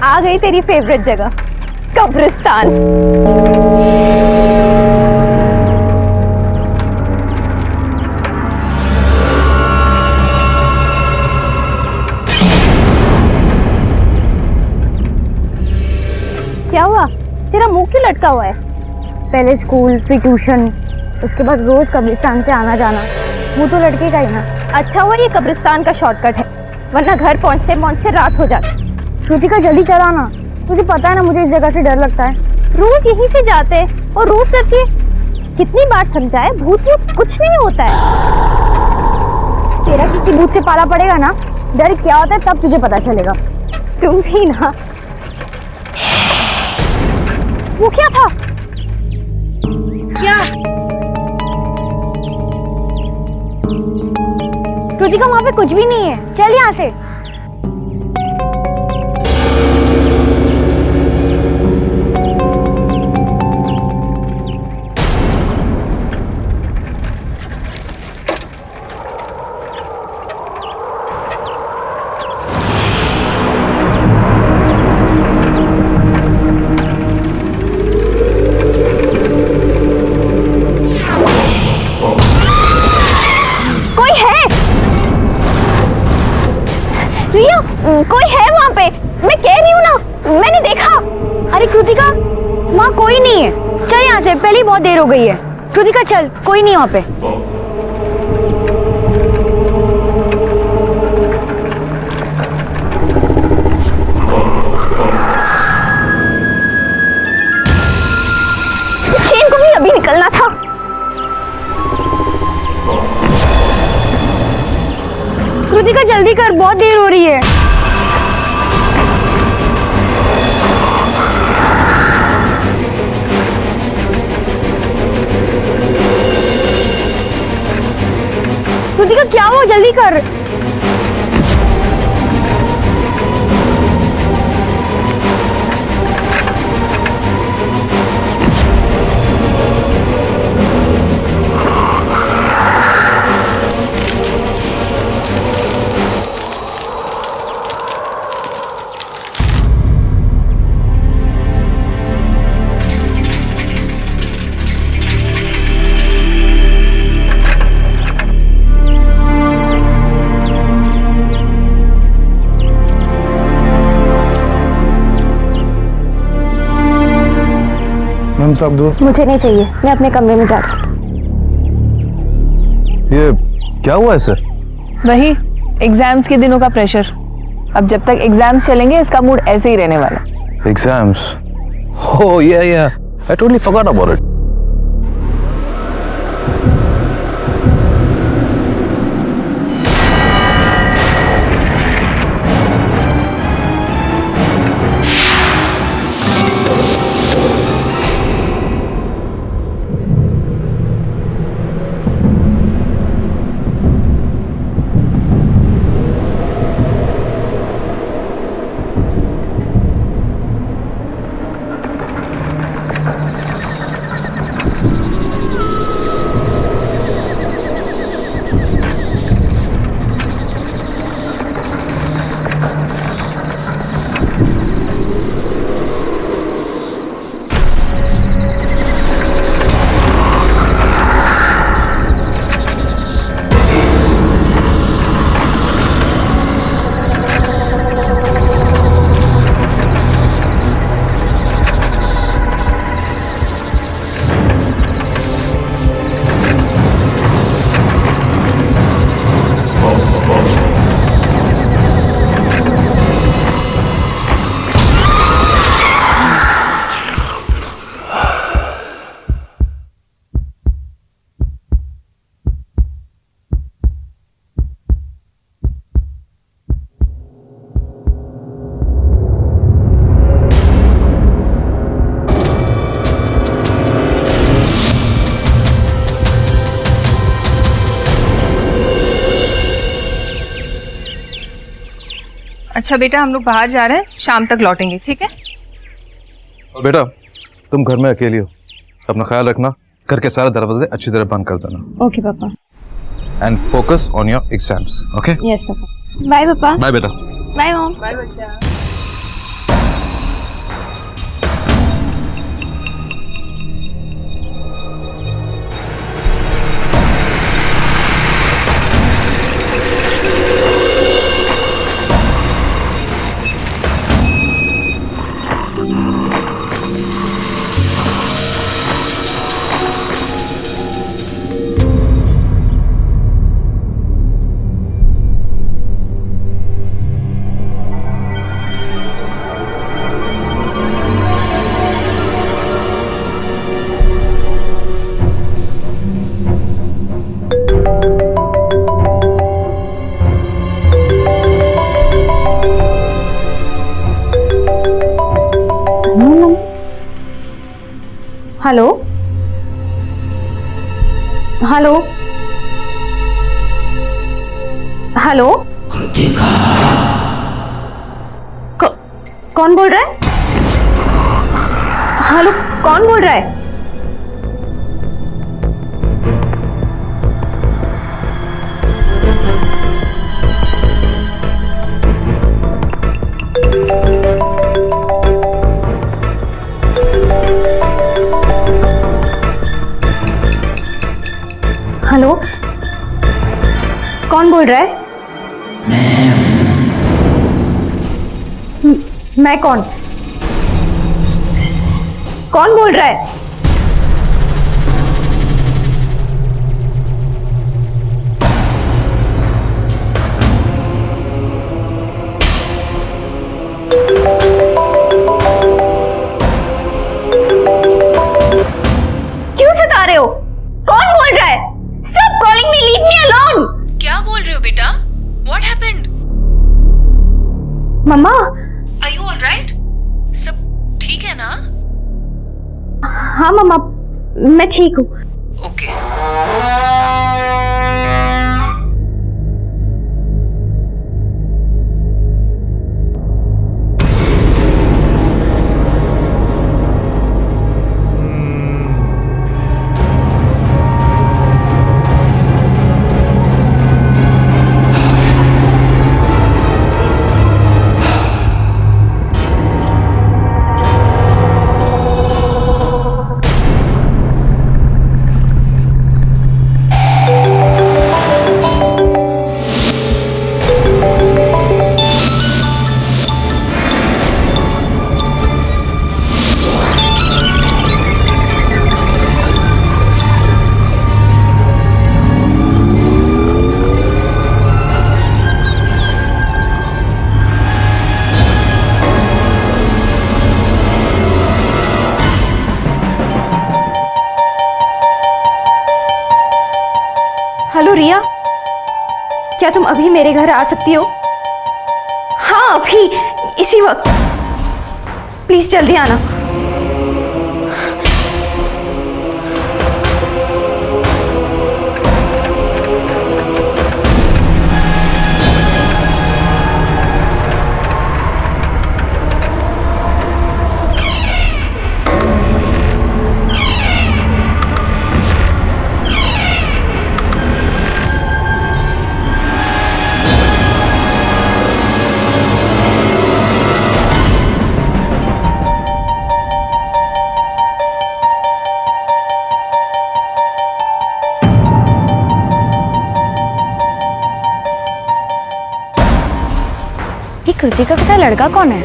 आ गई तेरी फेवरेट जगह, कब्रिस्तान। क्या हुआ? तेरा मुंह क्यों लटका हुआ है? पहले स्कूल, फिर ट्यूशन, उसके बाद रोज कब्रिस्तान से आना जाना, मुंह तो लटकेगा ही ना। अच्छा हुआ ये कब्रिस्तान का शॉर्टकट है, वरना घर पहुंचते पहुंचते रात हो जाती। श्रुतिका जल्दी चला ना, तुझे पता है ना मुझे इस जगह से डर लगता है। रोज यहीं से जाते हैं और रोज डरती है। कितनी बार समझाए, भूत भूत कुछ नहीं होता है। तेरा किसी भूत से पाला पड़ेगा ना, डर क्या होता है तब तुझे पता चलेगा। तुम भी ना। वो क्या था? क्या? श्रुतिका वहां पे कुछ भी नहीं है, चल यहाँ से। कोई है वहाँ पे, मैं कह रही हूँ ना, मैंने देखा। अरे कृतिका, वहाँ कोई नहीं है, चल यहाँ से, पहले ही बहुत देर हो गई है। कृतिका चल, कोई नहीं वहाँ पे। चेन को भी अभी निकलना था। कृतिका जल्दी कर, बहुत देर हो रही है। कृतिका क्या हुआ, जल्दी कर। मैम साहब दो। मुझे नहीं चाहिए, मैं अपने कमरे में जा रही हूँ। ये क्या हुआ है सर? वही एग्जाम्स के दिनों का प्रेशर। अब जब तक एग्जाम्स चलेंगे इसका मूड ऐसे ही रहने वाला। एग्जाम्स? ओह या I totally forgot about it. अच्छा बेटा, हम लोग बाहर जा रहे हैं, शाम तक लौटेंगे, ठीक है? बेटा तुम घर में अकेली हो, अपना ख्याल रखना, घर के सारे दरवाजे अच्छी तरह बंद कर देना। ओके पापा। And focus on your exams, okay? Yes पापा। बाय पापा। बाय बेटा। Bye mom. बाय बच्चा। हेलो हेलो हेलो, कौन बोल रहा है? हेलो, कौन बोल रहा है? हेलो, कौन बोल रहा है? मैं कौन बोल रहा है? क्यों सता रहे हो? कौन बोल रहा है? Stop calling me, leave me alone. क्या बोल रहे हो बेटा? What happened? Mamma, Are you all right? सब ठीक है ना? हाँ मम्मा, मैं ठीक हूँ। Okay. हेलो रिया, क्या तुम अभी मेरे घर आ सकती हो? हाँ, अभी, इसी वक्त। प्लीज जल्दी आना। ये कृतिका के साथ लड़का कौन है?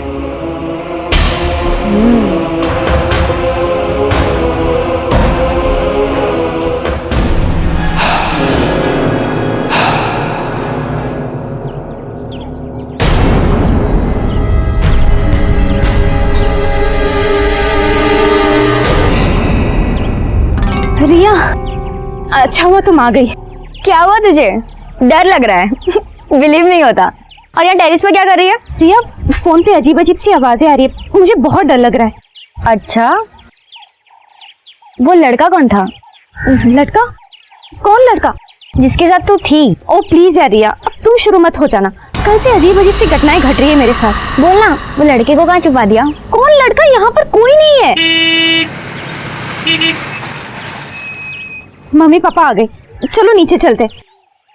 रिया, अच्छा हुआ तुम आ गई। क्या हुआ तुझे? डर लग रहा है? बिलीव नहीं होता। और यहाँ टेरिस पे क्या कर रही है? रिया, फोन पे अजीब अजीब सी आवाजें आ रही है, मुझे बहुत डर लग रहा है। अच्छा, वो लड़का कौन था? लड़का? कौन लड़का? जिसके साथ तू थी। ओ प्लीज यार रिया, अब तुम शुरू मत हो जाना। कल से अजीब अजीब सी घटनाएं घट रही है मेरे साथ। बोलना, वो लड़के को कहाँ छुपा दिया? कौन लड़का? यहाँ पर कोई नहीं है। मम्मी पापा आ गए, चलो नीचे चलते।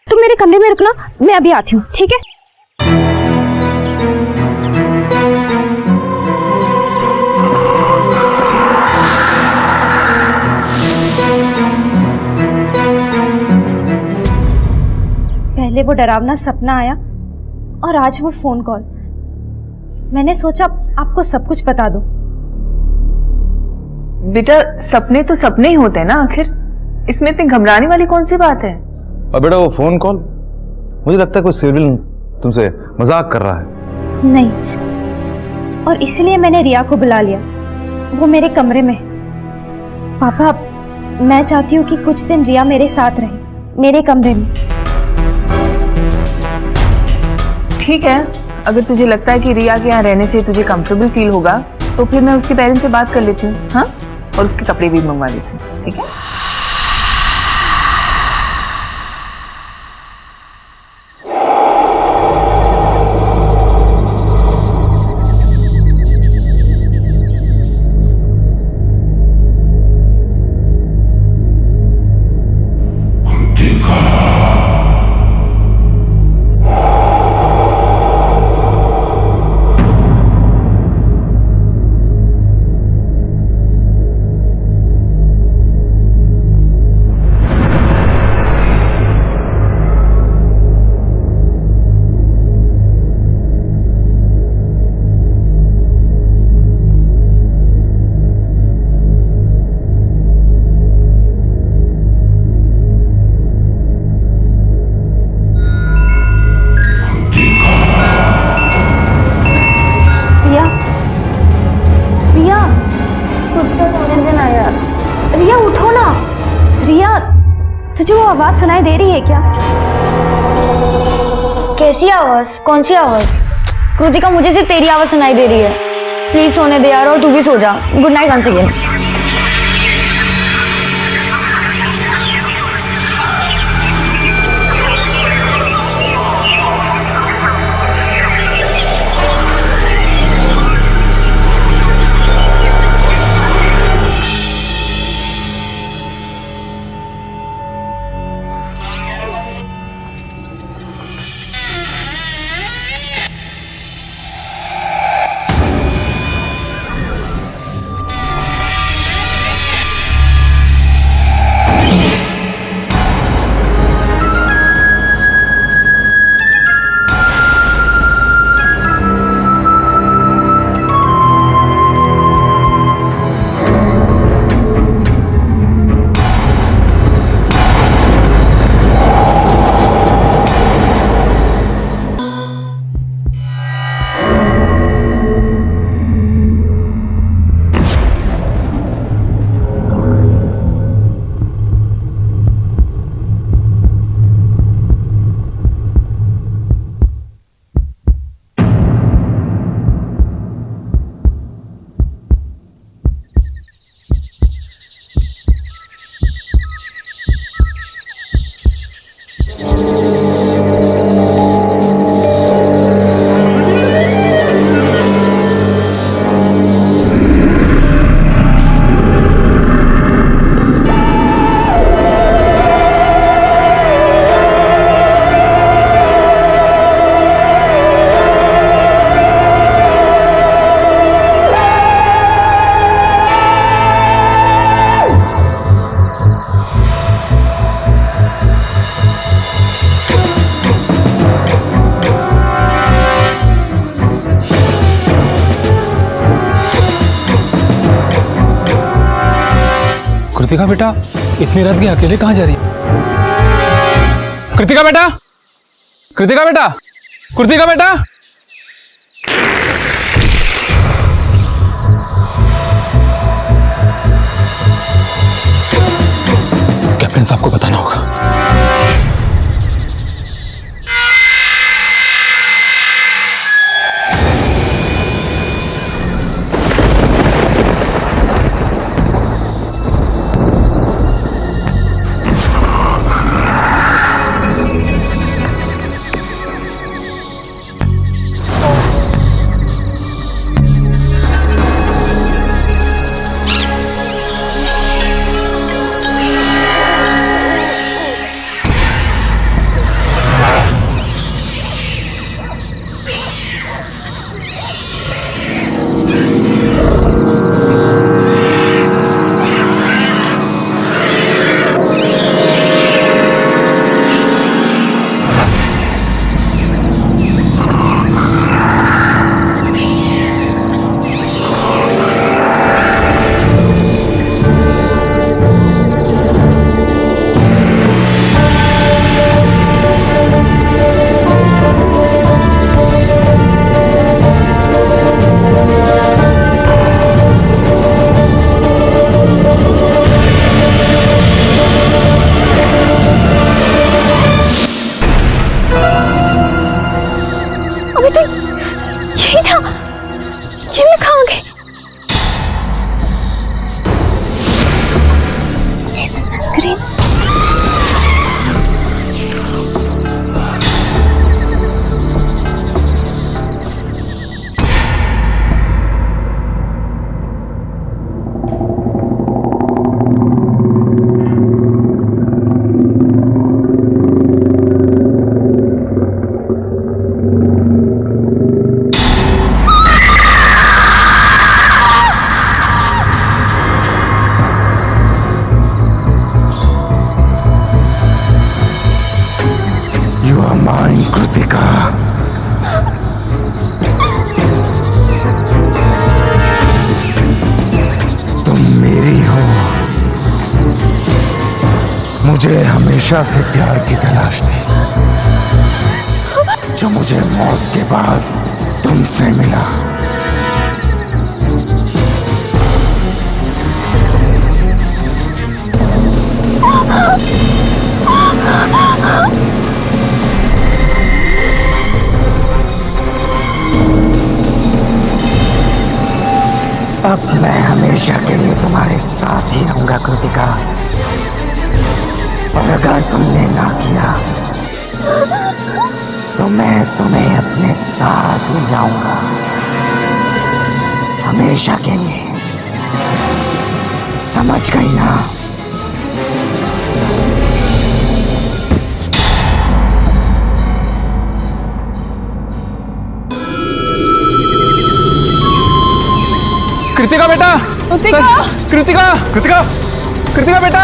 तुम मेरे कमरे में रुकना, मैं अभी आती हूँ, ठीक है? पहले वो डरावना सपना आया और आज वो फोन कॉल। मैंने सोचा आपको सब कुछ बता दूं। बेटा, सपने तो सपने ही होते हैं ना आखिर, इसमें इतनी घबराने वाली कौन सी बात है? और बेटा वो फोन कॉल, मुझे लगता है कोई सिविल तुमसे मजाक कर रहा है। नहीं, और इसलिए मैंने रिया को बुला लिया, वो मेरे कमरे में। पापा, मैं चाहती हूँ कि कुछ दिन रिया मेरे साथ रहे, मेरे कमरे में। ठीक है, अगर तुझे लगता है कि रिया के यहाँ रहने से तुझे कंफर्टेबल फील होगा तो फिर मैं उसके पेरेंट्स से बात कर लेती हूँ। हाँ, और उसके कपड़े भी मंगवा देती हूँ, ठीक है? रिया उठो ना। रिया, तुझे वो आवाज सुनाई दे रही है क्या? कैसी आवाज? कौन सी आवाज? कृतिका, मुझे सिर्फ तेरी आवाज सुनाई दे रही है। प्लीज सोने दे यार, और तू भी सो जा। Good night once again. Kritika बेटा, इतनी रात की अकेले कहाँ जा रही है? कृतिका बेटा, कृतिका बेटा, कृतिका बेटा। कैप्टन साहब को बताना होगा। Prince. You are mine, Kritika. तुम मेरी हो। मुझे हमेशा से प्यार की तलाश थी, जो मुझे मौत के बाद तुमसे मिला। अब मैं हमेशा के लिए तुम्हारे साथ ही रहूंगा कृतिका, और अगर तुमने ना किया तो मैं तुम्हें अपने साथ ले जाऊंगा, हमेशा के लिए। समझ गई ना? कृतिका बेटा, कृतिका, कृतिका, कृतिका, कृतिका बेटा,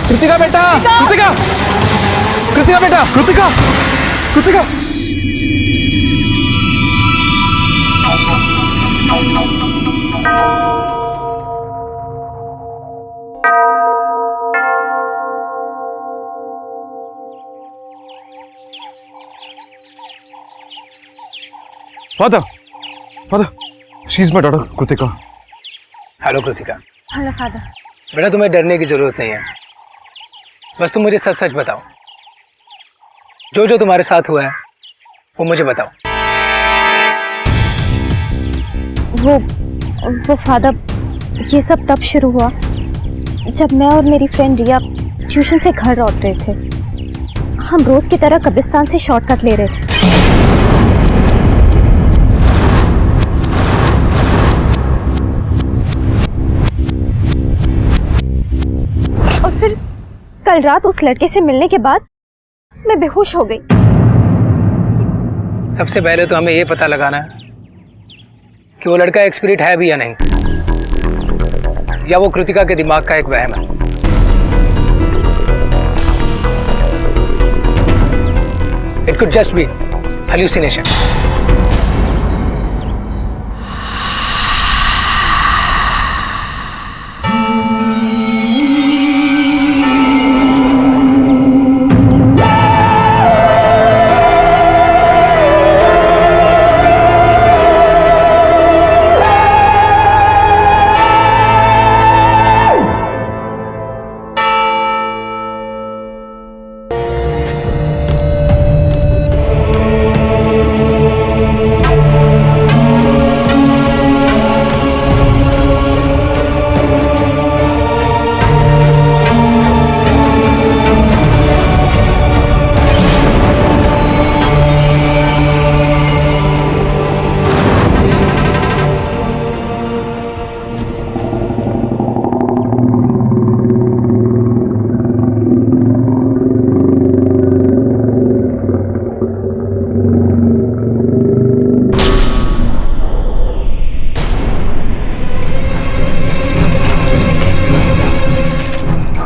कृतिका बेटा, कृतिका, कृतिका बेटा, Kritika, Kritika. Father, father, she's my daughter, Kritika. Hello Kritika. Hello father. बेटा तुम्हें डरने की जरूरत नहीं है, बस तुम मुझे सच सच बताओ, जो जो तुम्हारे साथ हुआ है वो मुझे बताओ। वो फादर, ये सब तब शुरू हुआ जब मैं और मेरी फ्रेंड रिया ट्यूशन से घर लौट रहे थे। हम रोज की तरह कब्रिस्तान से शॉर्टकट ले रहे थे। और फिर कल रात उस लड़के से मिलने के बाद मैं बेहोश हो गई। सबसे पहले तो हमें ये पता लगाना है कि वो लड़का एक स्पिरिट है भी या नहीं, या वो कृतिका के दिमाग का एक वहम है। It could just be hallucination.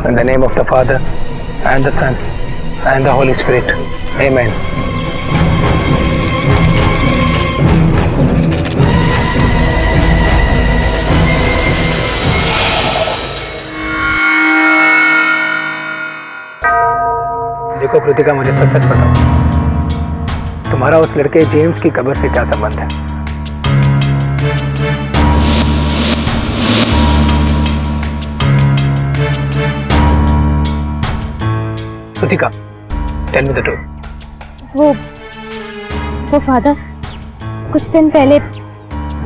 In the name of the Father, and the Son, and the Holy Spirit. Amen. देखो कृतिका, मुझे सच सच बताओ, तुम्हारा उस लड़के जेम्स की कब्र से क्या संबंध है? Kritika, tell me the truth. वो फादर, कुछ दिन पहले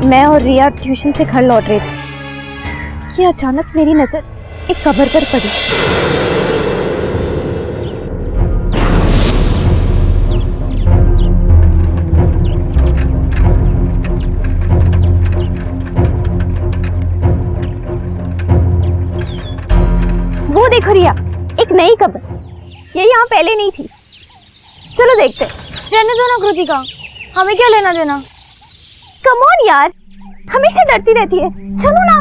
मैं और रिया ट्यूशन से घर लौट रहे थे कि अचानक मेरी नजर एक कब्र पर पड़ी। वो देखो रिया, एक नई कब्र। ये यहाँ पहले नहीं थी। चलो देखते हैं। रहने दो ना कृतिका, हमें क्या लेना देना। कम ऑन यार, हमेशा डरती रहती है। चलो ना।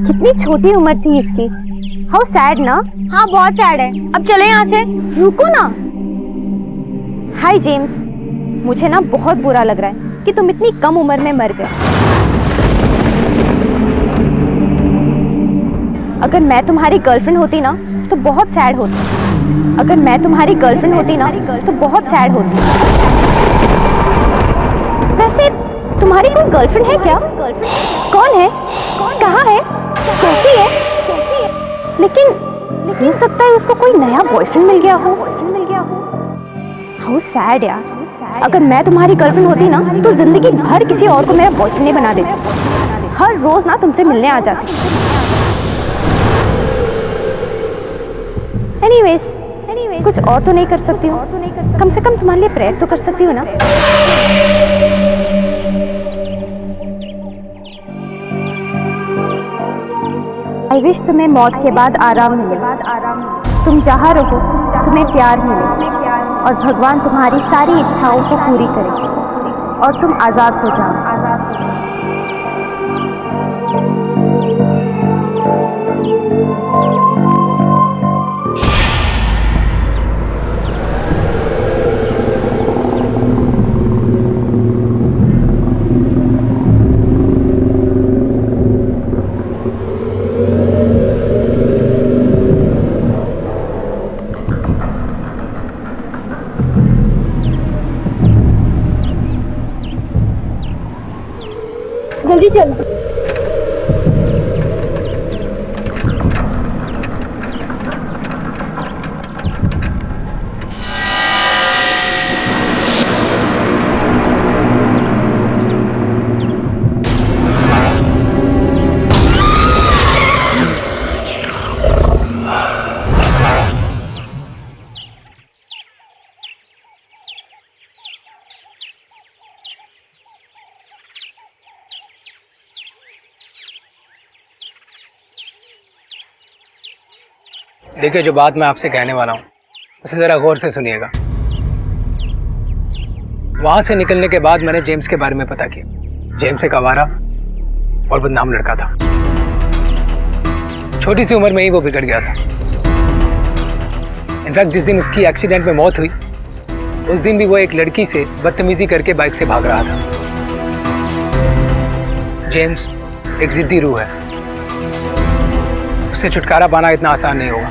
कितनी छोटी उम्र थी इसकी। हाउ सैड ना। हाँ बहुत सैड है। अब चले यहाँ से। रुको ना। हाय जेम्स, मुझे ना बहुत बुरा लग रहा है कि तुम इतनी कम उम्र में मर गए। अगर मैं तुम्हारी गर्लफ्रेंड होती ना तो बहुत सैड होती। अगर मैं तुम्हारी गर्लफ्रेंड होती ना तो बहुत सैड होती। वैसे तुम्हारी कोई गर्लफ्रेंड है क्या? कौन है? कहाँ है? कैसी है? लेकिन हो सकता है उसको कोई नया बॉयफ्रेंड मिल गया हो। हाउ सैड यार। अगर मैं तुम्हारी गर्लफ्रेंड होती ना तो जिंदगी भर किसी और को मेरा बॉयफ्रेंड नहीं बना देती। हर रोज ना तुमसे मिलने आ जाती। एनीवेज, कुछ और तो नहीं कर सकती हूँ। कम से कम तुम्हारे लिए प्रेयर तो कर सकती हूँ ना। आई विश तुम्हें मौत के बाद आराम मिले। तुम जहाँ रहो तुम्हें प्यार मिले और भगवान तुम्हारी सारी इच्छाओं को पूरी करे और तुम आजाद हो जाओ। जल्दी चलो। देखिए, जो बात मैं आपसे कहने वाला हूँ उसे ज़रा गौर से सुनिएगा। वहाँ से निकलने के बाद मैंने जेम्स के बारे में पता किया। जेम्स एक आवारा और बदनाम लड़का था। छोटी सी उम्र में ही वो बिगड़ गया था। इनफैक्ट जिस दिन उसकी एक्सीडेंट में मौत हुई उस दिन भी वो एक लड़की से बदतमीजी करके बाइक से भाग रहा था। जेम्स एक जिद्दी रूह है। उससे छुटकारा पाना इतना आसान नहीं होगा।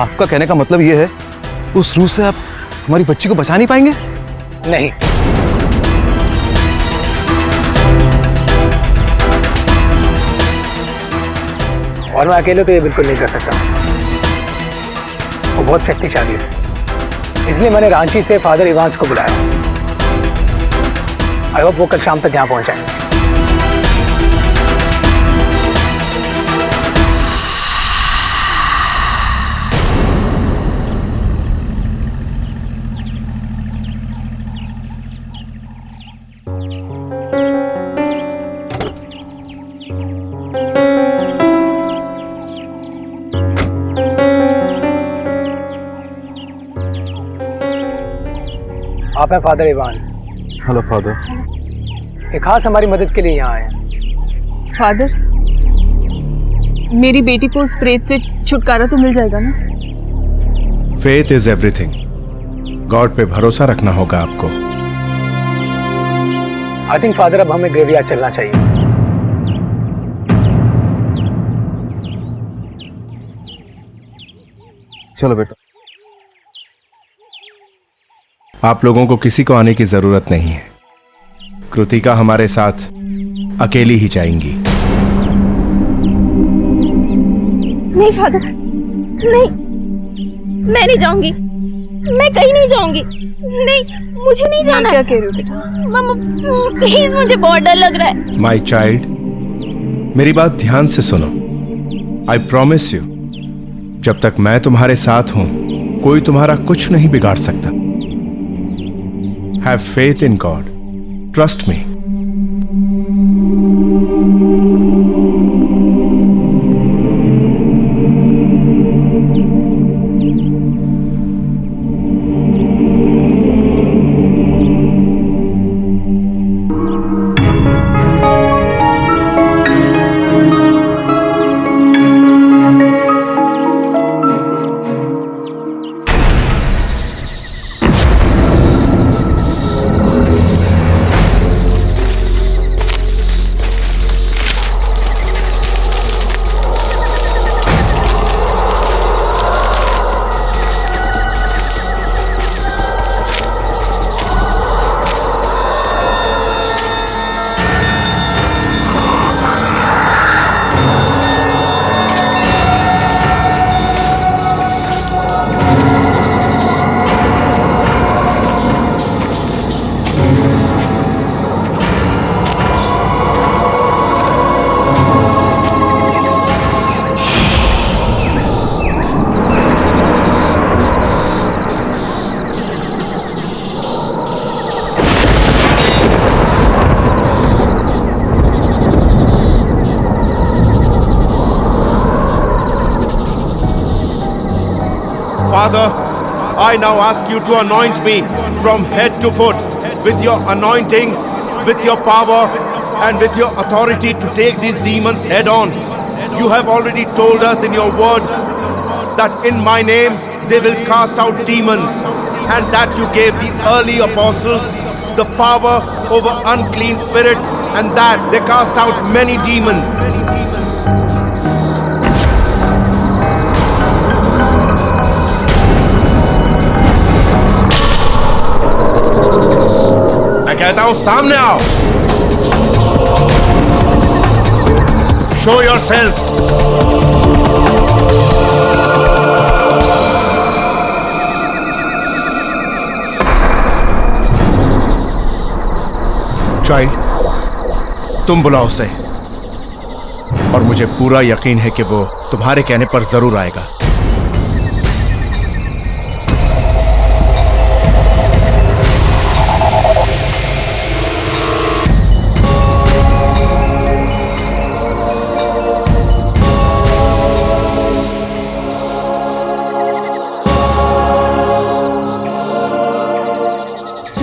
आपका कहने का मतलब ये है उस रूह से आप हमारी बच्ची को बचा नहीं पाएंगे? नहीं, और मैं अकेले तो ये बिल्कुल नहीं कर सकता। वो बहुत शक्तिशाली है, इसलिए मैंने रांची से फादर इवांस को बुलाया। आई होप वो कल शाम तक यहाँ पहुंच जाएंगे। आप हैं फादर इवांस? Hello father. एक खास हमारी मदद के लिए यहाँ आए हैं। फादर, मेरी बेटी को उस प्रेत से छुटकारा तो मिल जाएगा ना? Faith is everything. गॉड पे भरोसा रखना होगा आपको। आई थिंक फादर अब हमें ग्रेवयार्ड चलना चाहिए। चलो बेटा। आप लोगों को किसी को आने की जरूरत नहीं है। कृतिका हमारे साथ अकेली ही जाएंगी। नहीं फादर, नहीं, मैं नहीं जाऊंगी। मैं कहीं नहीं जाऊंगी। नहीं, मुझे नहीं जाना। क्या कह रही हो बेटा? मम्मा प्लीज, मुझे बहुत डर लग रहा है। माई चाइल्ड, मेरी बात ध्यान से सुनो। आई प्रॉमिस यू, जब तक मैं तुम्हारे साथ हूं कोई तुम्हारा कुछ नहीं बिगाड़ सकता। Have faith in God, trust me. Father, I now ask you to anoint me from head to foot with your anointing, with your power, and with your authority to take these demons head on. You have already told us in your word that in my name they will cast out demons, and that you gave the early apostles the power over unclean spirits, and that they cast out many demons. कहता हूं सामने आओ। Show yourself. Child, तुम बुलाओ उसे, और मुझे पूरा यकीन है कि वो तुम्हारे कहने पर जरूर आएगा।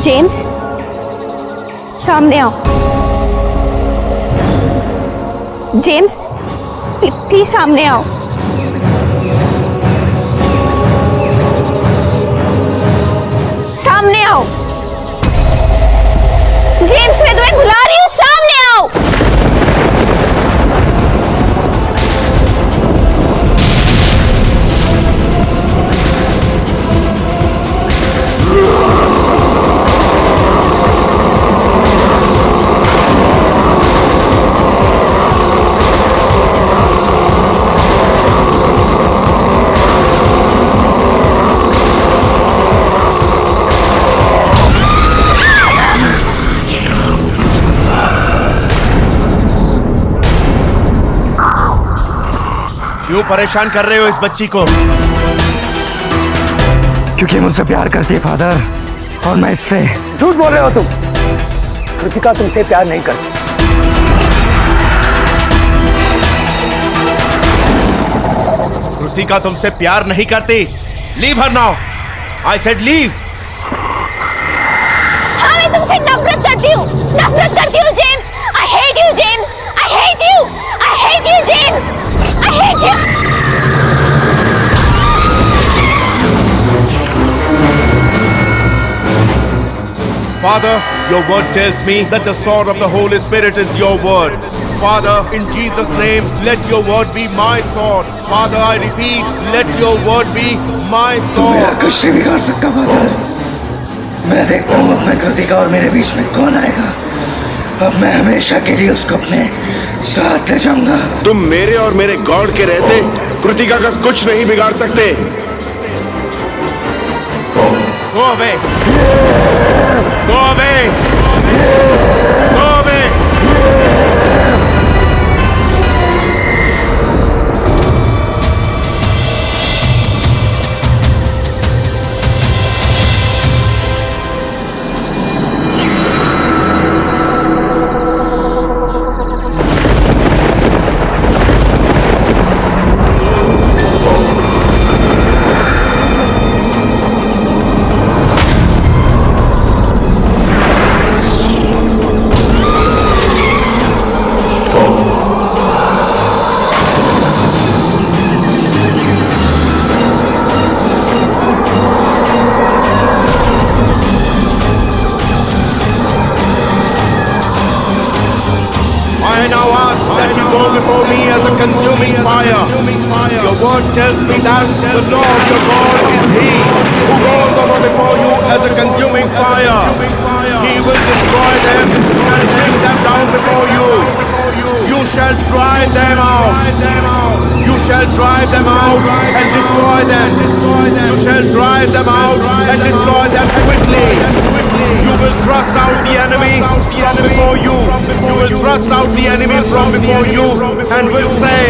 जेम्स, सामने आओ। जेम्स, प्लीज सामने आओ। सामने आओ। जेम्स, मैं तुम्हें बुला रही हूँ, सामने आओ। क्यों परेशान कर रहे हो इस बच्ची को? क्योंकि मुझसे प्यार करती है फादर, और मैं इससे। झूठ बोल रहे हो तुम। कृतिका तुमसे प्यार नहीं करती। कृतिका तुमसे प्यार नहीं करती। Leave her now. I said leave. हाँ, मैं तुमसे नफरत करती हूँ, नफरत करती हूँ James. I hate you James, I hate you, I hate you James, I hate you. Father, your word tells me that the sword of the Holy Spirit is your word. Father, in Jesus' name, let your word be my sword. Father, I repeat, let your word be my sword. मेरा कुछ नहीं बिगाड़ सकता father. मैं देखता हूँ अब मैं कृतिका और मेरे बीच में कौन आएगा। अब मैं हमेशा के लिए उसको अपने साथ ले जाऊंगा। तुम मेरे और मेरे गॉड के रहते कृतिका का कुछ नहीं बिगाड़ सकते। Go away. Go away. Go away. I now ask that you go before me as a consuming fire. Your word tells me that the Lord your God is He who goes over before you as a consuming fire. He will destroy them and bring them down before you. You shall drive them out. You shall drive them out and destroy them. You shall drive them out and destroy them quickly. You will thrust out the enemy from before you. You will thrust out the enemy from before you and will say,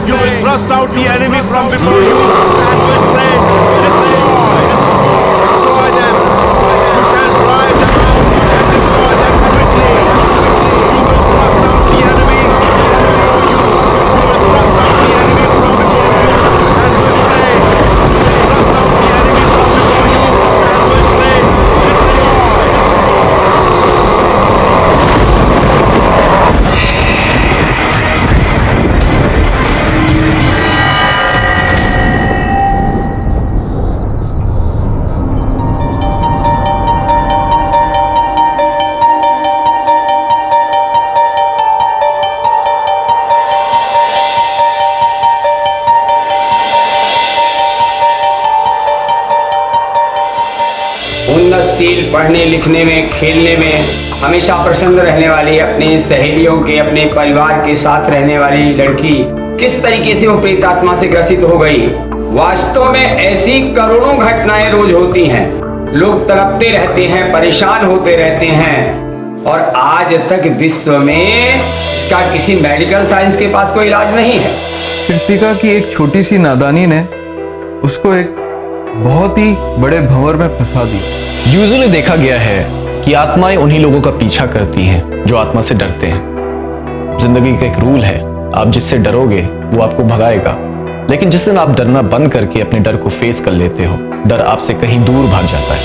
you will thrust out the enemy from before you and will say, destroy, destroy them. You shall drive them out and destroy them quickly. You will thrust out the enemy from before you. You will thrust out the enemy from before you and will say, you will thrust out the enemy from before you and will say, destroy. उन्नतशील पढ़ने लिखने में, खेलने में हमेशा प्रसन्न रहने वाली, अपने सहेलियों के, अपने परिवार के साथ रहने वाली लड़की किस तरीके से वो प्रेतात्मा से ग्रसित हो गई। वास्तव में ऐसी करोड़ों घटनाएं रोज होती हैं। लोग तड़पते रहते हैं, परेशान होते रहते हैं और आज तक विश्व में इसका किसी मेडिकल साइंस के पास कोई इलाज नहीं है। कृतिका की एक छोटी सी नादानी ने उसको एक बहुत ही बड़े भंवर में फंसा दी। यूजुअली देखा गया है कि आत्माएं उन्हीं लोगों का पीछा करती हैं जो आत्मा से डरते हैं। जिंदगी का एक रूल है, आप जिससे डरोगे वो आपको भगाएगा, लेकिन जिस दिन आप डरना बंद करके अपने डर को फेस कर लेते हो, डर आपसे कहीं दूर भाग जाता है।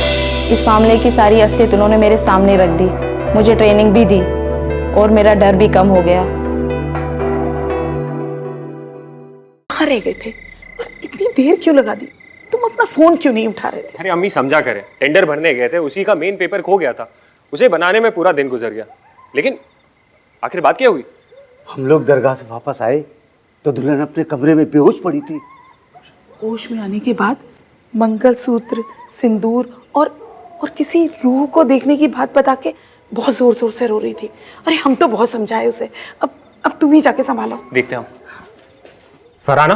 इस मामले की सारी असलियत उन्होंने मेरे सामने रख दी, मुझे ट्रेनिंग भी दी और मेरा डर भी कम हो गया। कहाँ रह गए थे और इतनी देर क्यों लगा दी? तुम अपना फोन क्यों नहीं उठा रहे थे? अरे अम्मी समझा करें, टेंडर भरने गए थे, उसी का मेन पेपर खो गया था, उसे बनाने में पूरा दिन गुजर गया। लेकिन आखिर बात क्या हुई? हम लोग दरगाह से वापस आए तो दुल्हन अपने कमरे में बेहोश पड़ी थी। होश में आने के बाद मंगलसूत्र, सिंदूर और किसी रूह को देखने की बात बता के बहुत जोर जोर से रो रही थी। अरे हम तो बहुत समझाए उसे। अब तुम ही जाके संभालो। देखते हैं। फरहाना,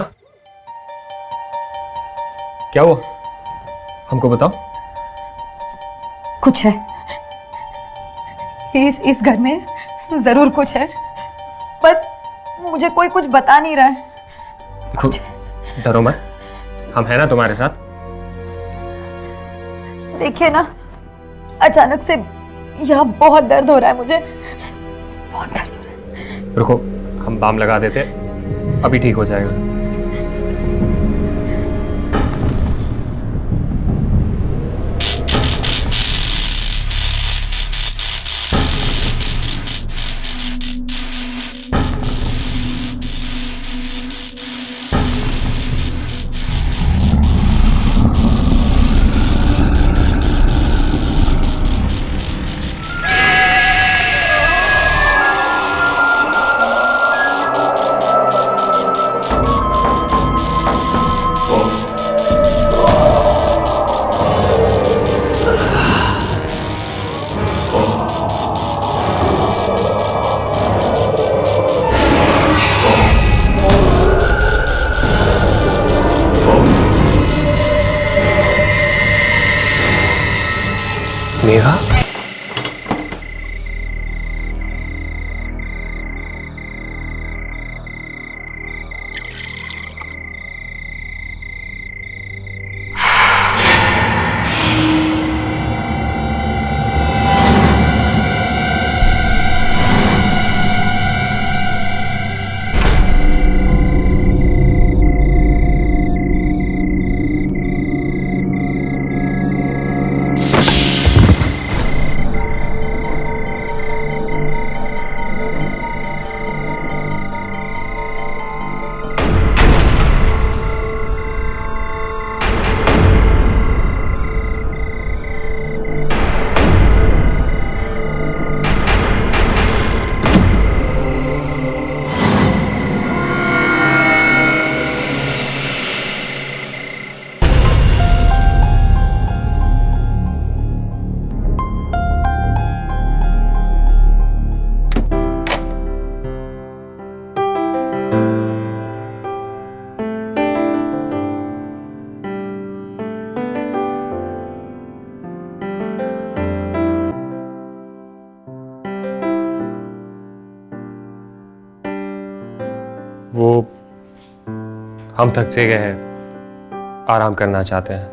क्या हुआ? हमको बताओ। कुछ है इस घर में, जरूर कुछ है, पर मुझे कोई कुछ बता नहीं रहा है। देखो, डरो मत, हम हैं ना तुम्हारे साथ। देखिए ना, अचानक से यहाँ बहुत दर्द हो रहा है मुझे, बहुत दर्द हो रहा है। रुको, हम बाम लगा देते, अभी ठीक हो जाएगा। स्नेहा? वो हम थक से गए हैं, आराम करना चाहते हैं,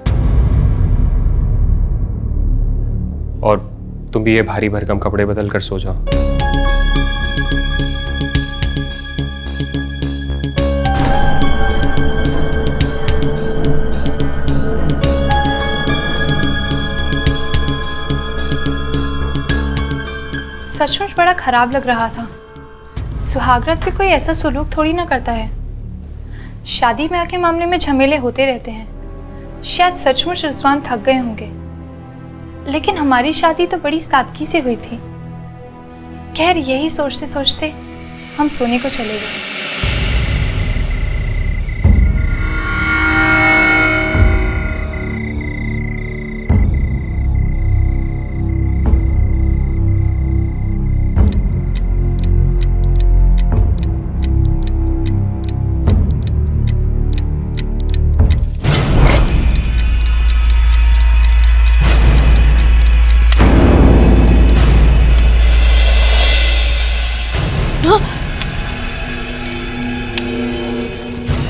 और तुम भी ये भारी भरकम कपड़े बदल कर सो जाओ। सचमुच बड़ा खराब लग रहा था। सुहागरात पे कोई ऐसा सुलूक थोड़ी ना करता है। शादी ब्याह के मामले में झमेले होते रहते हैं। शायद सचमुच रिजवान थक गए होंगे, लेकिन हमारी शादी तो बड़ी सादगी से हुई थी। खैर, यही सोचते सोचते हम सोने को चले गए।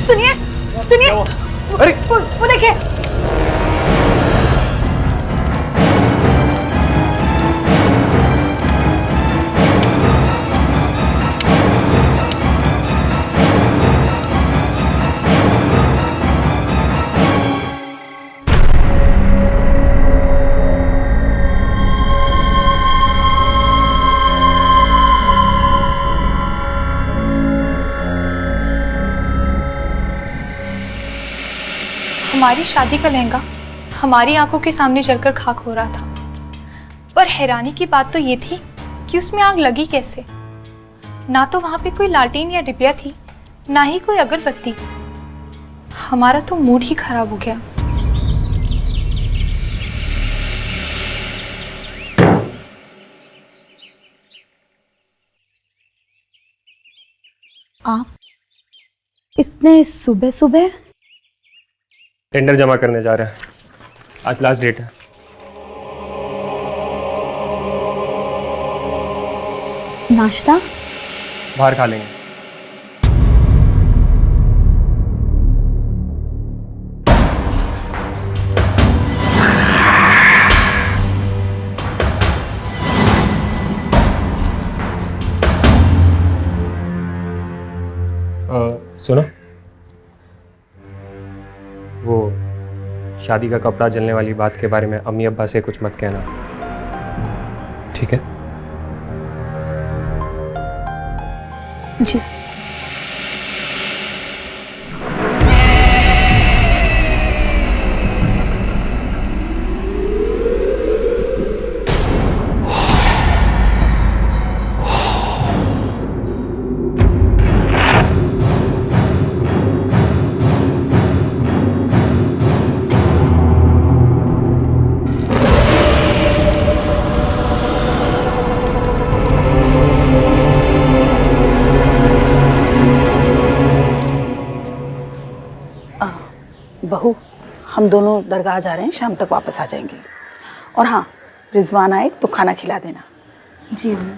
सुनिए सुनिए, अरे वो देखिए। हमारी शादी का लहंगा हमारी आंखों के सामने जलकर खाक हो रहा था, पर हैरानी की बात तो ये थी कि उसमें आग लगी कैसे। ना तो वहां पे कोई लालटेन या डिबिया थी, ना ही कोई अगरबत्ती। हमारा तो मूड ही खराब हो गया। आप इतने सुबह सुबह? टेंडर जमा करने जा रहे हैं, आज लास्ट डेट है। नाश्ता बाहर खा लेंगे। सुनो, वो शादी का कपड़ा जलने वाली बात के बारे में अम्मी अब्बा से कुछ मत कहना, ठीक है? जी। बहू, हम दोनों दरगाह जा रहे हैं, शाम तक वापस आ जाएंगे। और हाँ, रिजवान आए तो खाना खिला देना। जी अम्मी।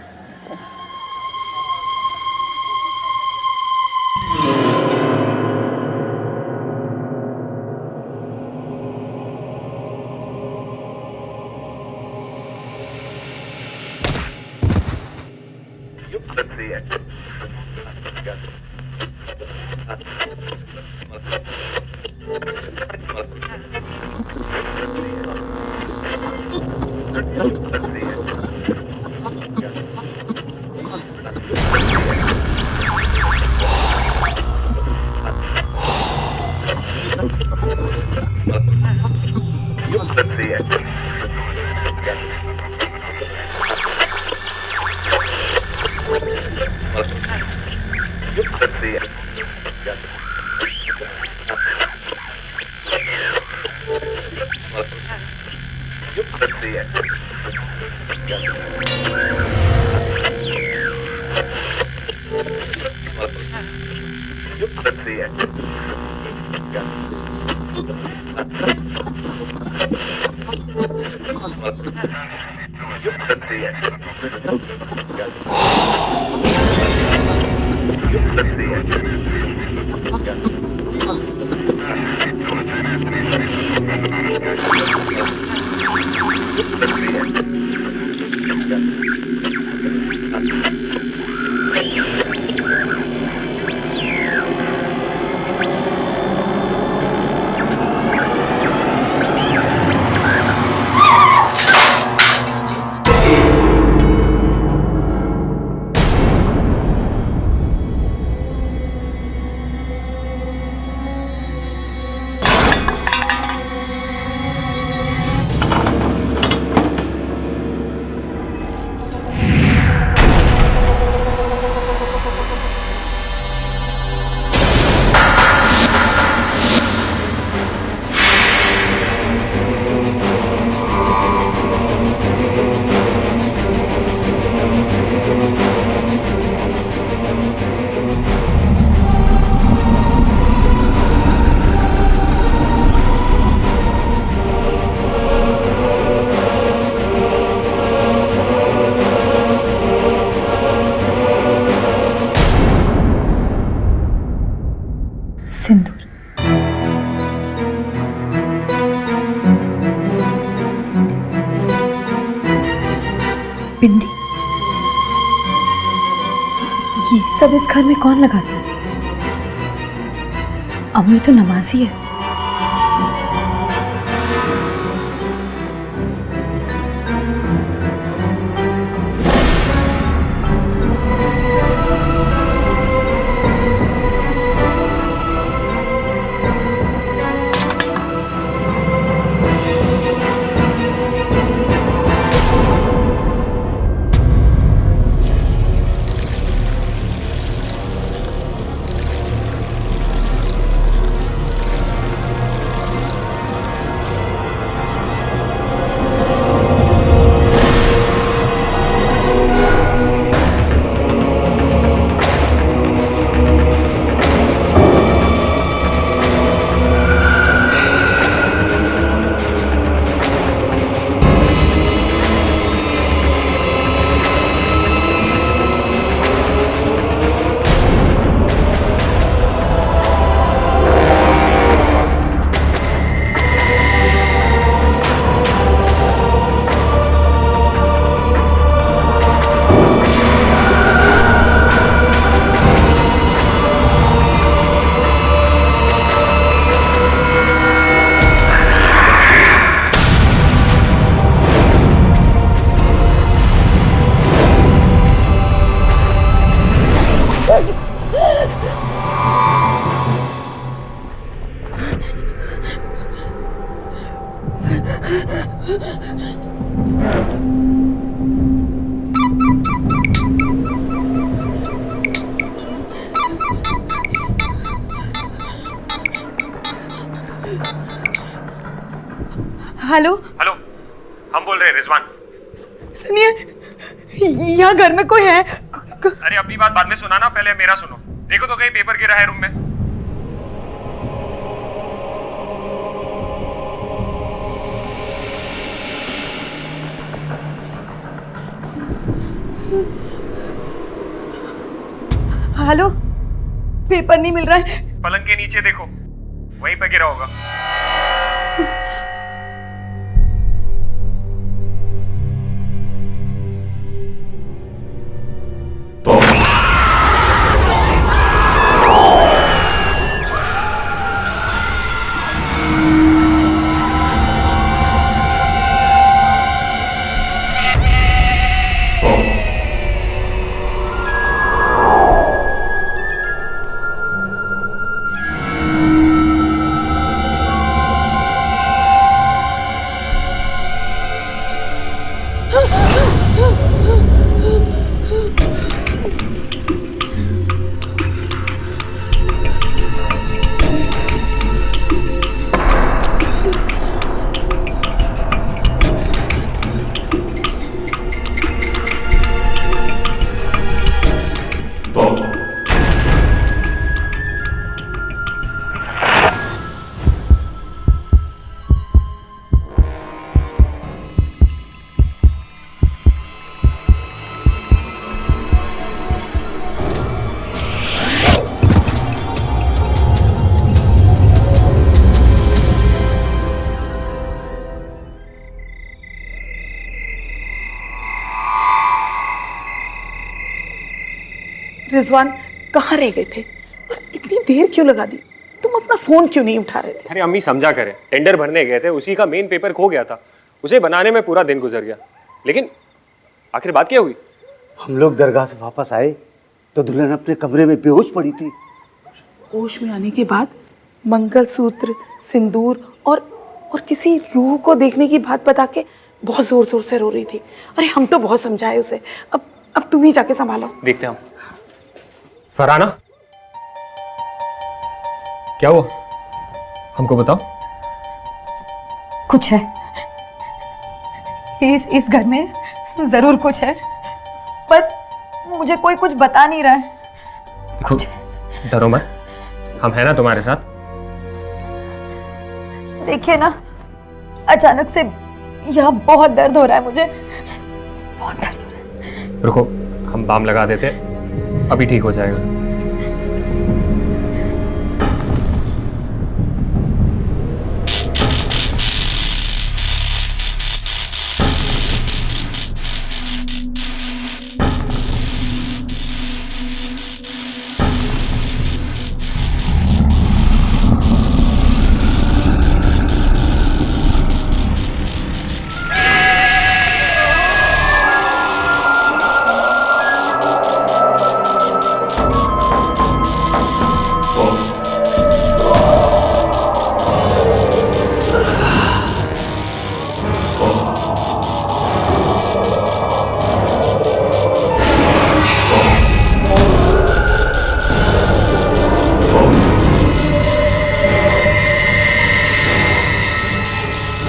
सिंदूर। बिंदी। ये सब इस घर में कौन लगाता है? अम्मी तो नमाजी है। हेलो हेलो, हम बोल रहे हैं रिजवान। सुनिए, यहाँ घर में कोई है? अरे अपनी बात बाद में सुनाना, पहले मेरा सुनो। देखो तो कहीं पेपर गिरा है रूम में। हेलो, पेपर नहीं मिल रहा है। पलंग के नीचे देखो, वहीं पे गिरा होगा। रिजवान कहाँ रह गए थे और इतनी देर क्यों लगा दी? तुम अपना फोन क्यों नहीं उठा रहे थे? अरे अम्मी समझा करे, टेंडर भरने गए थे, उसी का मेन पेपर खो गया था, उसे बनाने में पूरा दिन गुजर गया। लेकिन आखिर बात क्या हुई? हम लोग दरगाह से वापस आए तो दुल्हन अपने कमरे में बेहोश पड़ी थी। होश में आने के बाद मंगलसूत्र, सिंदूर और किसी रूह को देखने की बात बता के बहुत जोर जोर से रो रही थी। अरे हम तो बहुत समझाए उसे। अब तुम ही जाके संभालो। देखते हैं हम। फरहाना, क्या हुआ? हमको बताओ। कुछ है, इस घर में जरूर कुछ है, पर मुझे कोई कुछ बता नहीं रहा है। देखो, डरो मत, हम हैं ना तुम्हारे साथ। देखिए ना, अचानक से यहाँ बहुत दर्द हो रहा है मुझे, बहुत दर्द हो रहा है। रुको, हम बाम लगा देते, अभी ठीक हो जाएगा।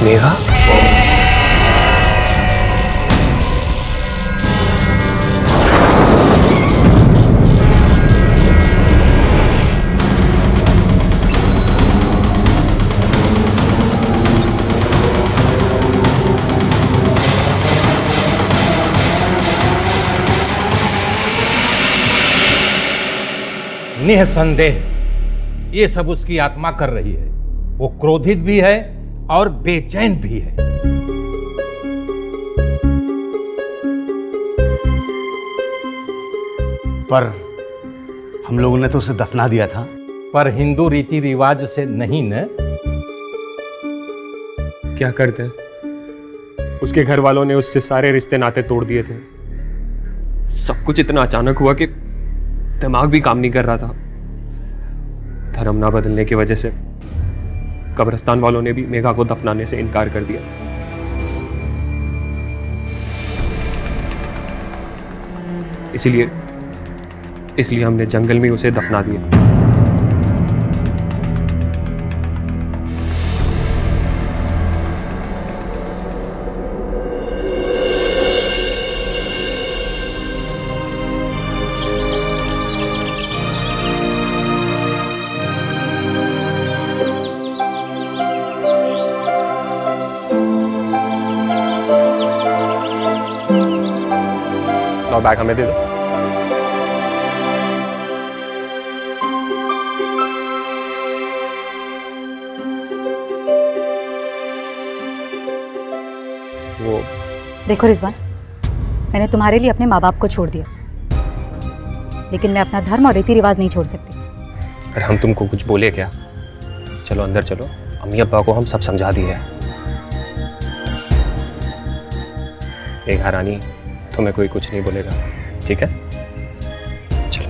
मेघा, निसंदेह ये सब उसकी आत्मा कर रही है। वो क्रोधित भी है और बेचैन भी है। पर हम लोगों ने तो उसे दफना दिया था। पर हिंदू रीति रिवाज से नहीं न। क्या करते हैं, उसके घर वालों ने उससे सारे रिश्ते नाते तोड़ दिए थे। सब कुछ इतना अचानक हुआ कि दिमाग भी काम नहीं कर रहा था। धर्म ना बदलने की वजह से कब्रिस्तान वालों ने भी मेघा को दफनाने से इनकार कर दिया। इसलिए हमने जंगल में उसे दफना दिया। बैग हमें दे दो। वो देखो रिजवान, मैंने तुम्हारे लिए अपने माँ बाप को छोड़ दिया, लेकिन मैं अपना धर्म और रीति रिवाज नहीं छोड़ सकती। अरे हम तुमको कुछ बोले क्या? चलो अंदर चलो, अम्मी अब्बा को हम सब समझा दिए हैं। मेघा रानी, तुम्हें कोई कुछ नहीं बोलेगा, ठीक है? चलो।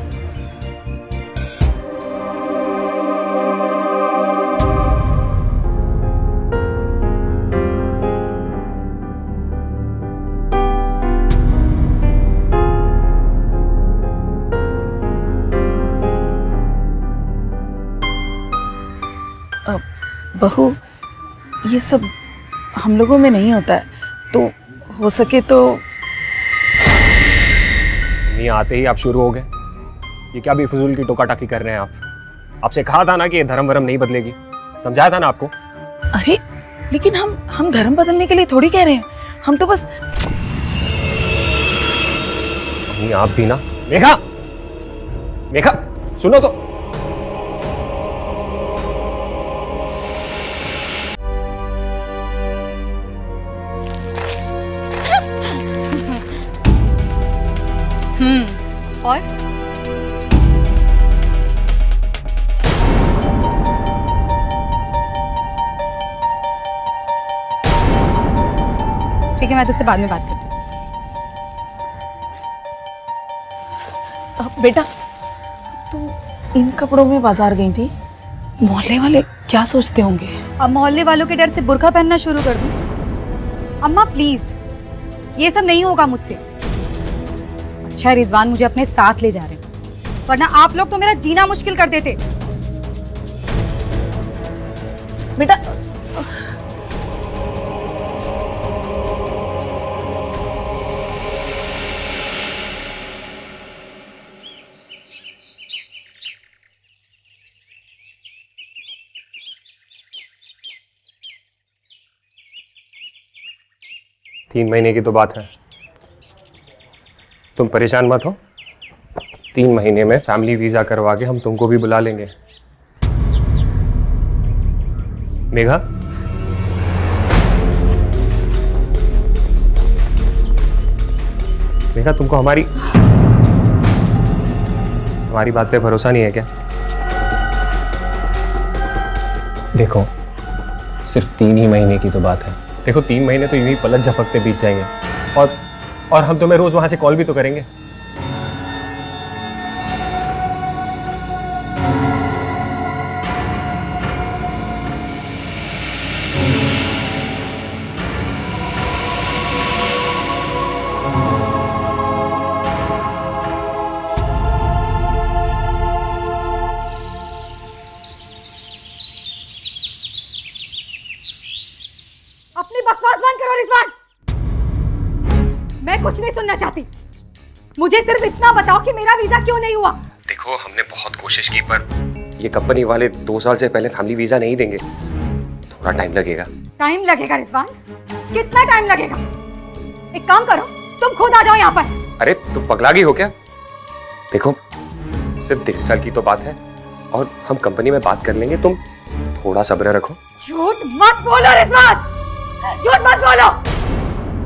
बहू, ये सब हम लोगों में नहीं होता है, तो हो सके तो। नहीं आते ही आप शुरू हो गए। ये क्या बेफजूल की टोका टाकी कर रहे हैं आप? आपसे कहा था ना कि ये धर्म वरम नहीं बदलेगी, समझाया था ना आपको। अरे लेकिन हम धर्म बदलने के लिए थोड़ी कह रहे हैं, हम तो बस। नहीं आप भी ना। मेघा, मेघा सुनो तो। और ठीक है, मैं तुझसे बाद में बात करती हूँ। बेटा, तुम इन कपड़ों में बाजार गई थी, मोहल्ले वाले क्या सोचते होंगे? अब मोहल्ले वालों के डर से बुर्का पहनना शुरू कर दूं? अम्मा प्लीज, ये सब नहीं होगा मुझसे। अच्छा रिजवान मुझे अपने साथ ले जा रहे हैं, वरना आप लोग तो मेरा जीना मुश्किल कर देते। बेटा तीन महीने की तो बात है, तुम परेशान मत हो। 3 महीने में फैमिली वीजा करवा के हम तुमको भी बुला लेंगे। मेघा, मेघा तुमको हमारी बात पे भरोसा नहीं है क्या? देखो सिर्फ 3 ही महीने की तो बात है। देखो 3 महीने तो यूं ही पलक झपकते बीत जाएंगे, और हम तुम्हें रोज वहां से कॉल भी तो करेंगे। अपनी बकवास बंद करो रिजवान, मैं कुछ नहीं सुनना चाहती। मुझे सिर्फ इतना बताओ कि मेरा वीजा क्यों नहीं हुआ। देखो हमने बहुत कोशिश की, पर ये कंपनी वाले 2 साल से पहले फैमिली वीजा नहीं देंगे, थोड़ा टाइम लगेगा। टाइम लगेगा रिजवान? कितना टाइम लगेगा? एक काम करो, तुम खुद आ जाओ यहाँ पर। अरे तुम पगला गई हो क्या? देखो सिर्फ 1.5 साल की तो बात है, और हम कंपनी में बात कर लेंगे, तुम थोड़ा सब्र रखो। झूठ मत बोलो रिजवान, झूठ मत बोलो।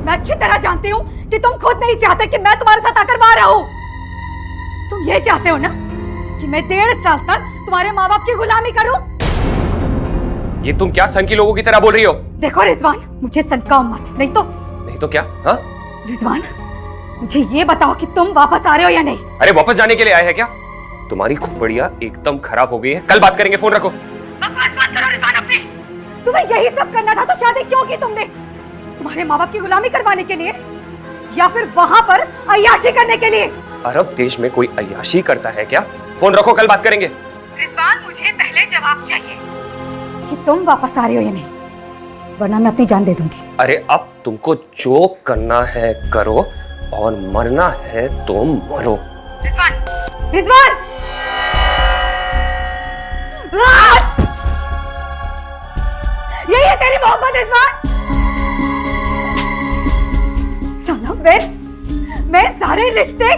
मैं अच्छी तरह जानती हूँ कि तुम खुद नहीं चाहते कि मैं तुम्हारे साथ आकर वहां रहूं। तुम ये चाहते हो ना कि मैं 1.5 साल तक तुम्हारे माँ बाप की गुलामी करूं? ये तुम क्या सन की लोगों की तरह बोल रही हो? देखो रिजवान, मुझे सनकाओ मत, नहीं तो क्या? हाँ रिजवान, मुझे ये बताओ कि तुम वापस आ रहे हो या नहीं? अरे वापस जाने के लिए आए हैं क्या? तुम्हारी खोपड़ियाँ एकदम खराब हो गई है, कल बात करेंगे, फोन रखो। बकवास बंद करो रिजवान अपनी। तुम्हें यही सब करना था तो शादी क्यों की तुमने? तुम्हारे माँ बाप की गुलामी करवाने के लिए, या फिर वहां पर अय्याशी करने के लिए? अरब देश में कोई अय्याशी करता है क्या? फोन रखो, कल बात करेंगे। रिजवान मुझे पहले जवाब चाहिए कि तुम वापस आ रहे हो या नहीं, वरना मैं अपनी जान दे दूंगी। अरे अब तुमको जो करना है करो, और मरना है तो मरो। रिजवान, रिजवान! यही है तेरी मोहब्बत रिजवान? सनम, मैं सारे रिश्ते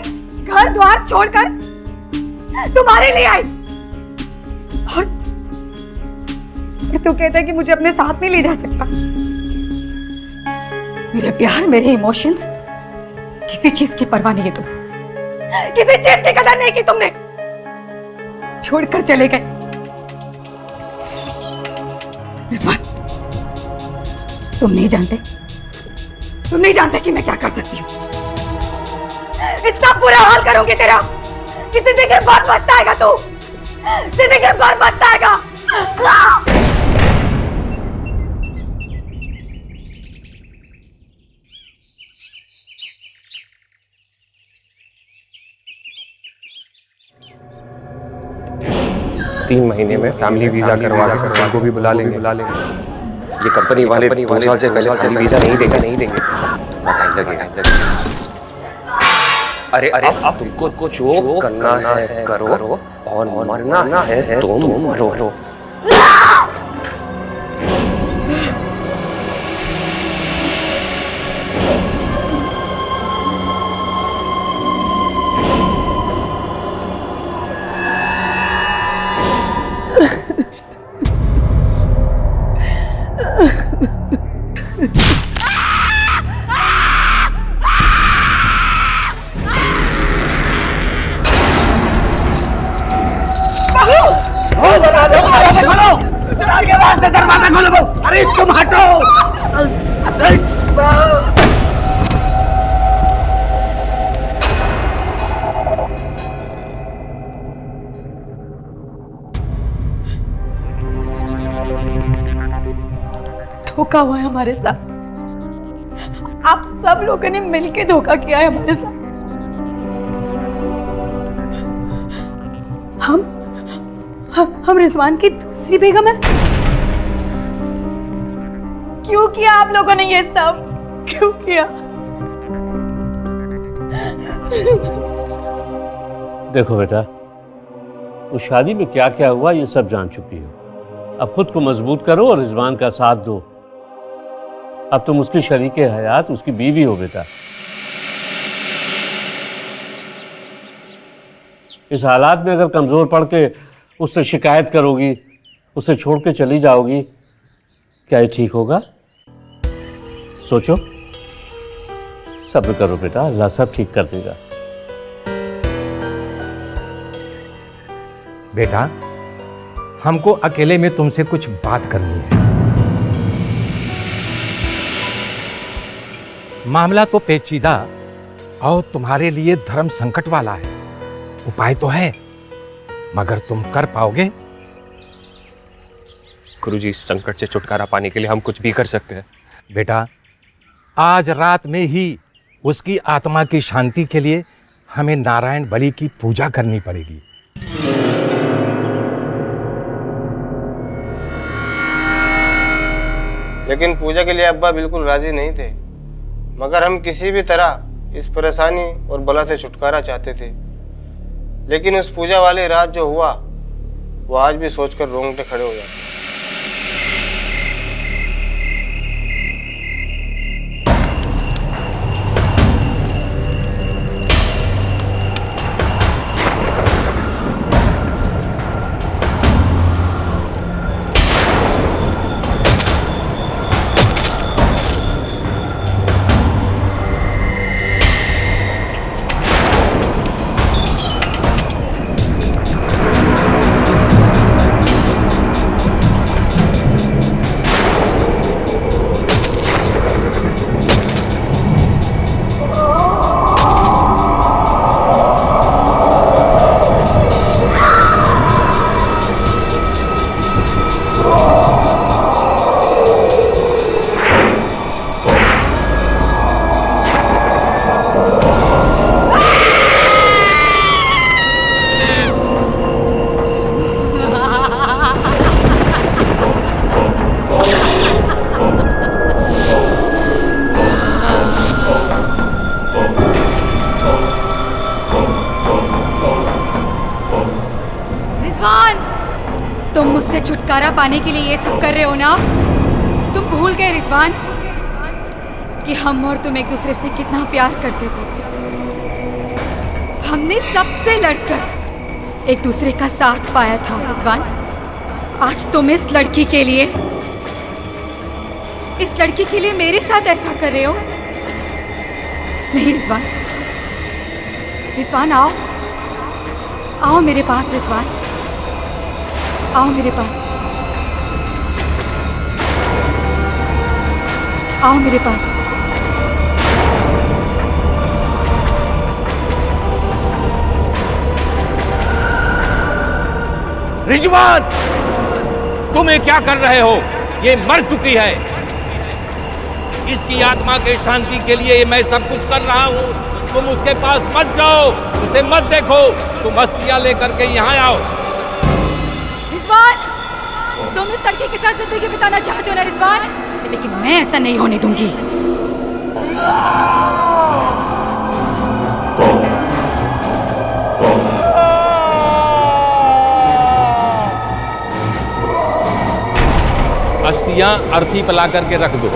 घर द्वार छोड़कर तुम्हारे लिए आई, और तू कहता है कि मुझे अपने साथ नहीं ले जा सकता। मेरे प्यार, मेरे इमोशंस, किसी चीज की परवाह नहीं है तुम, किसी चीज की कदर नहीं की तुमने, छोड़कर चले गए। रिजवान, तुम नहीं जानते कि मैं क्या कर सकती हूँ। इतना बुरा हाल करूंगी तेरा कि जिंदगी भर पछताएगा तू, जिंदगी भर पछताएगा। 3 महीने में फैमिली वीजा करवा के उनको भी बुला लेंगे। ये कंपनी वाले 2 साल से पहले फैमिली वीजा नहीं देंगे। टाइम लगेगा। अरे अब तुमको जो करना है करो, और मरना है तो मरो। दरवाजा खोलो। अरे तुम हटो। धोखा हुआ है हमारे साथ, आप सब लोगों ने मिलके धोखा किया है हमारे साथ। हम रिजवान की दूसरी बेगम है। क्यों किया आप लोगों ने ये सब, क्यों किया? देखो बेटा, उस शादी में क्या क्या हुआ ये सब जान चुकी हो। अब खुद को मजबूत करो और रिजवान का साथ दो। अब तुम उसकी शरीके हयात, उसकी बीवी हो बेटा। इस हालात में अगर कमजोर पड़ के उससे शिकायत करोगी, उसे छोड़ के चली जाओगी, क्या ये ठीक होगा? सोचो, सब्र करो बेटा, अल्लाह सब ठीक कर देगा। बेटा, हमको अकेले में तुमसे कुछ बात करनी है। मामला तो पेचीदा और तुम्हारे लिए धर्म संकट वाला है। उपाय तो है, मगर तुम कर पाओगे? गुरुजी, इस संकट से छुटकारा पाने के लिए हम कुछ भी कर सकते हैं। बेटा, आज रात में ही उसकी आत्मा की शांति के लिए हमें नारायण बलि की पूजा करनी पड़ेगी। लेकिन पूजा के लिए अब्बा बिल्कुल राजी नहीं थे, मगर हम किसी भी तरह इस परेशानी और बला से छुटकारा चाहते थे। लेकिन उस पूजा वाली रात जो हुआ, वो आज भी सोचकर रोंगटे खड़े हो जाते हैं। तुम मुझसे छुटकारा पाने के लिए ये सब कर रहे हो ना? तुम भूल गए रिजवान कि हम और तुम एक दूसरे से कितना प्यार करते थे। हमने सबसे लड़कर एक दूसरे का साथ पाया था रिजवान। आज तुम इस लड़की के लिए इस लड़की के लिए मेरे साथ ऐसा कर रहे हो? नहीं रिजवान, रिजवान आओ, आओ मेरे पास रिजवान, आओ मेरे पास, आओ मेरे पास। रिजवान, तुम ये क्या कर रहे हो? ये मर चुकी है। इसकी आत्मा के शांति के लिए मैं सब कुछ कर रहा हूँ। तुम उसके पास मत जाओ, उसे मत देखो। तुम अस्थियां लेकर के यहाँ आओ। रिजवान, तुम इस लड़की के साथ जिंदगी बिताना चाहते हो ना रिजवान, लेकिन मैं ऐसा नहीं होने दूंगी। अस्थियां अर्थी पला करके रख दो।